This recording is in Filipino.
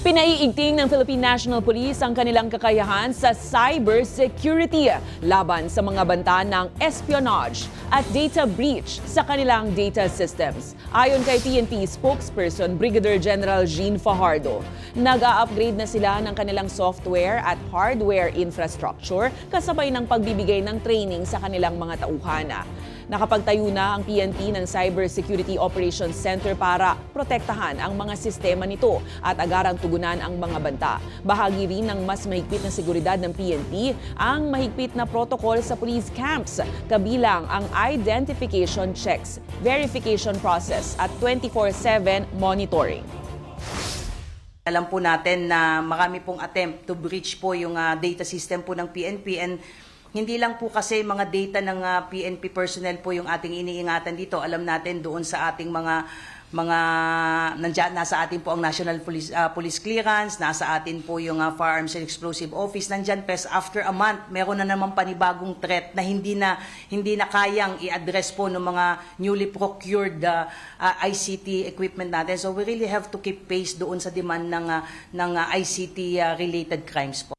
Pinaiigting ng Philippine National Police ang kanilang kakayahan sa cyber security laban sa mga banta ng espionage at data breach sa kanilang data systems. Ayon kay PNP spokesperson Brigadier General Jean Fajardo, nag-a-upgrade na sila ng kanilang software at hardware infrastructure kasabay ng pagbibigay ng training sa kanilang mga tauhan. Nakapagtayo na ang PNP ng Cyber Security Operations Center para protektahan ang mga sistema nito at agarang tugunan ang mga banta. Bahagi rin ng mas mahigpit na seguridad ng PNP ang mahigpit na protocol sa police camps, kabilang ang identification checks, verification process at 24/7 monitoring. Alam po natin na marami pong attempt to breach po yung data system po ng PNP, and hindi lang po kasi mga data ng PNP personnel po yung ating iniingatan dito. Alam natin doon sa ating mga nandiyan, nasa atin po ang National Police Clearance, nasa atin po yung Firearms and Explosive Office. Nandiyan, pes after a month, meron na naman panibagong threat na hindi na kayang i-address po ng mga newly procured ICT equipment natin. So we really have to keep pace doon sa demand ng ICT related crimes po.